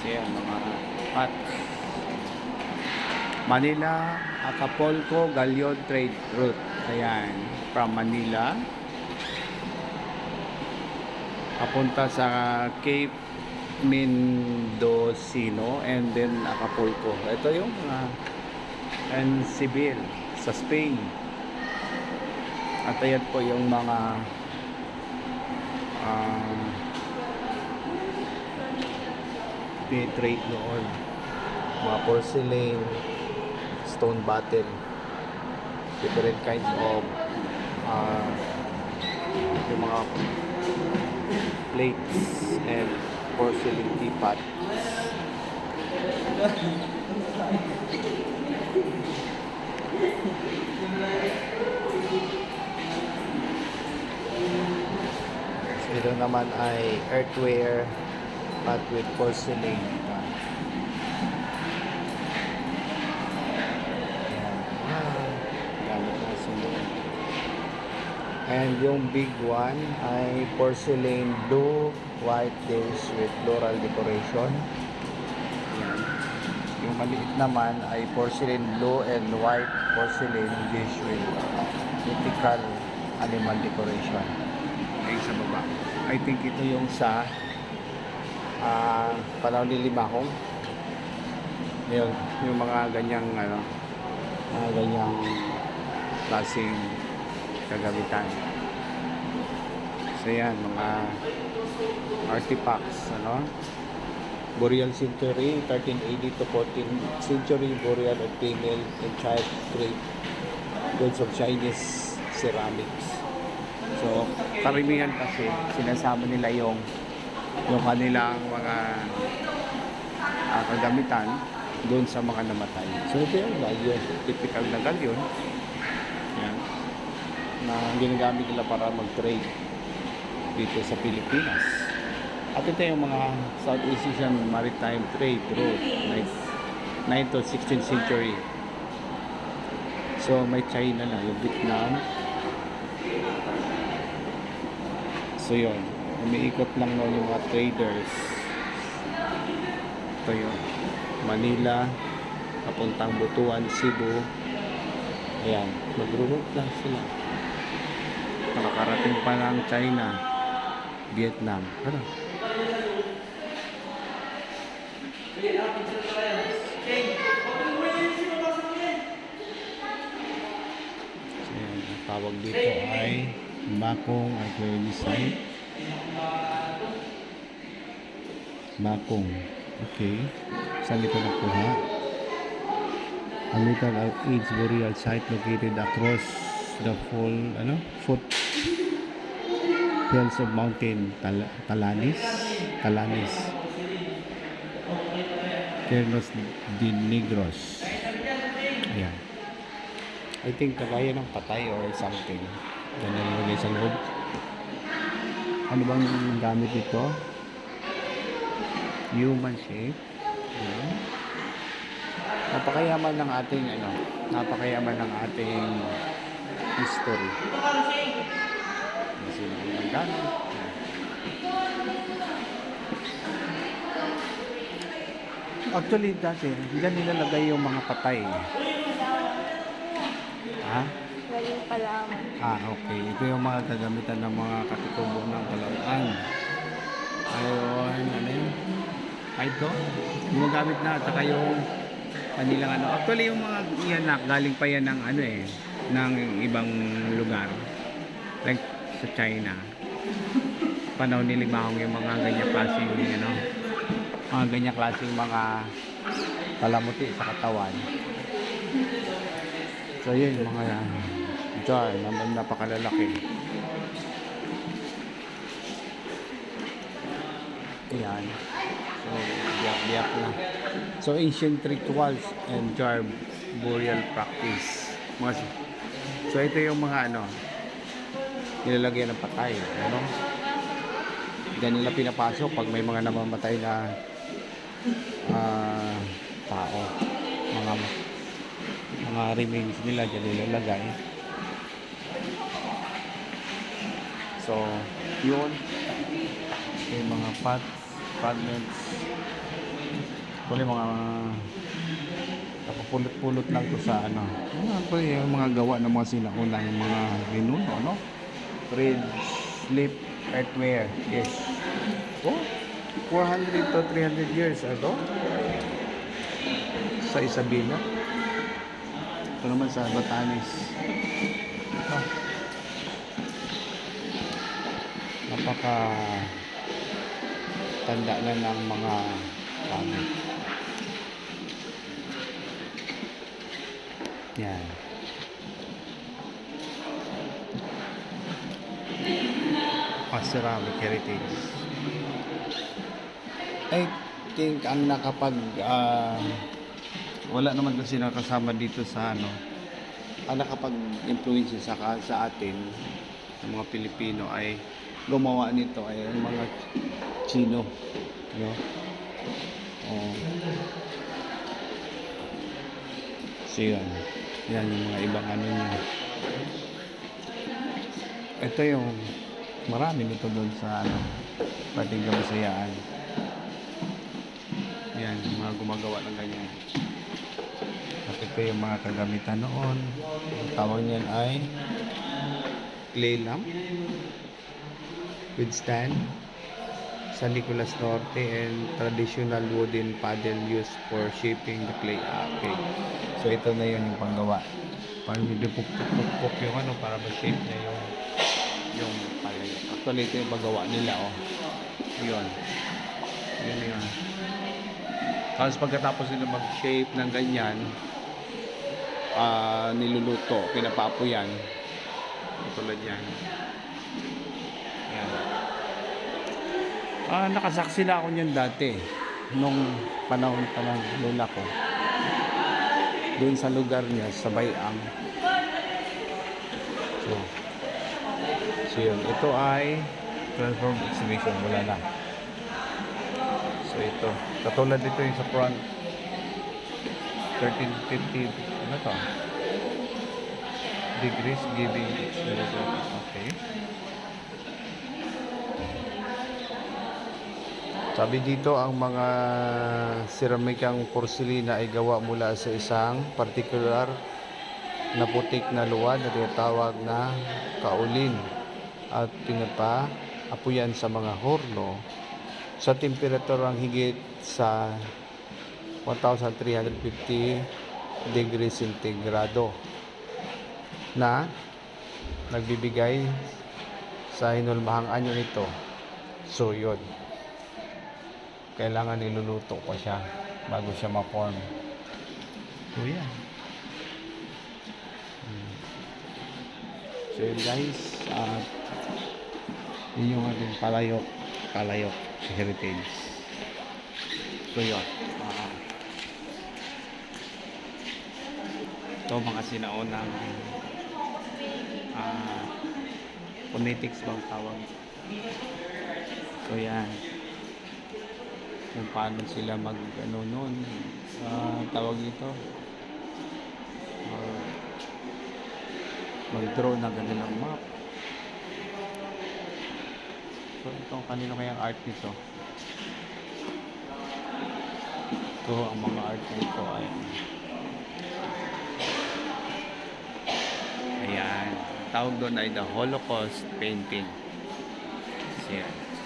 So yan, mga pot. Manila, Acapulco, Galion Trade Route. Ayan, from Manila papunta sa Cape Mendocino and then Acapulco. Ito yung and Sibil sa Spain. At ayan po yung mga trade noon, mga porcelain, stone bottle, different kinds of yung mga plates and porcelain teapot. So, ito naman ay earthware pot with porcelain. Gamit na sunod. And yung big one ay porcelain blue, white dish with floral decoration. Yan. Yung maliit naman ay porcelain blue and white porcelain dish with mythical animal decoration. Ay sa baba. I think ito yung sa panahon ni Limahong. Yung mga ganyang mga ganyang klaseng kagamitan. So yan, mga artifacts, burial century 1380 to 14th century, burial of female and child grave goods of Chinese ceramics. So karamihan kasi sinasama nila yung kanilang mga kagamitan doon sa mga namatay. So ito yung galyon, typical na galyon. Yan, na ginagamit nila para mag-trade dito sa Pilipinas. At ito yung mga Southeast Asian Maritime Trade Route, 9th to 16th century. So may China na, yung Vietnam. So yun, umiikot lang noon yung mga traders. Ito yun, Manila papuntang Butuan, Cebu. Ayan, mag-route lang sila. Nakakarating pa ng China, Vietnam. Ayan, tawag dito ay Bakong Archaeology Site. Bakong. Okay. Saan ito nakuha? Amitan of Age Burial Site located across the foot hills of Mountain Talanis. Ternos de Negros. Ayan. I think kagaya ng patay or something. Yan ang nilagay sa loob. Ano bang gamit ito? Human shape. Ayan. Napakayaman ng ating history. Kasi ang gamit. Actually dati, diyan nilalagay yung mga patay. Ha? Galing Palawan. Okay. Ito yung mga gagamitan ng mga katutubo ng Palawan. Ayun, ano yun? Ito. Gumagamit na. At saka yung kanilang Actually, yung mga yan galing pa yan ng ng ibang lugar. Like sa China. Panahon ni Limahong yung mga ganyan klaseng, mga ganyan klaseng mga palamuti sa katawan. So yun, mga jar naman napakalalaki. Ayan. So biyak na. So ancient rituals and jar burial practice. So ito yung mga nilalagyan ng patay, Diyan nila pinapasok pag may mga namamatay na tao, mga remains nila diyan nilalagay. So yun yung mga fragments Actually, mga nakapulot-pulot lang to sa ano. Actually, yung mga gawa ng mga sinaunang mga binuno, no? Red slip earthware. Yes. Oh, 400 to 300 years ago. Sa Isabela. Ito naman sa Batanes. Ah, napaka tanda na ng mga gamit. Yan. Ceramic heritage. I think ang nakapag wala naman kasi nakasama dito sa ano, ang nakapag-influence sa atin ng mga Pilipino ay gumawa nito ay ang mga Chino, no? Oh. So yan yung mga ibang ano niya. Ito yung marami nito doon sa ano, pating Kamasayaan. Yan, yung mga gumagawa ng ganyan. At ito yung mga kagamitan noon. Ang tawag niyan ay clay lamp with stand, San Nicolas Norte, and traditional wooden paddle used for shaping the clay. Okay. So ito na yun yung panggawa. Parang pupuk yung ano para ma-shape na yung palay. Actually ito yung paggawa nila, oh. Yun. Yun. Tapos pagkatapos nila mag-shape ng ganyan, niluluto, pinapapo yan. Tulad yan. Yan. Nakasaksi na ako niyan dati. Nung panahon pa ng lola ko. Doon sa lugar niya, sa Bayang. So yun. Ito ay transform exhibition. Wala na. So ito. Katulad dito yung sa front. 1350. Ano to? Degrees giving. Okay. Sabi dito, ang mga seramikang porselina ay gawa mula sa isang partikular na putik na luwad na tinatawag na kaulin at pinapaapuyan sa mga horno sa temperaturang higit sa 1,350 degrees centigrado na nagbibigay sa hinulmahang anyo nito. So yun, kailangan niluluto pa siya bago siya ma-form. So yan. So yun guys, yun yung ating palayok heritage. So yun, ito mga sinaunang phonetics bang tawag. So yan, kung paano sila mag ano noon, tawag ito, mag-draw ng kanilang map. So ito, kanino kayang art nito? Ito ang mga art nito ay ayan, tawag doon ay the Holocaust painting. So yan.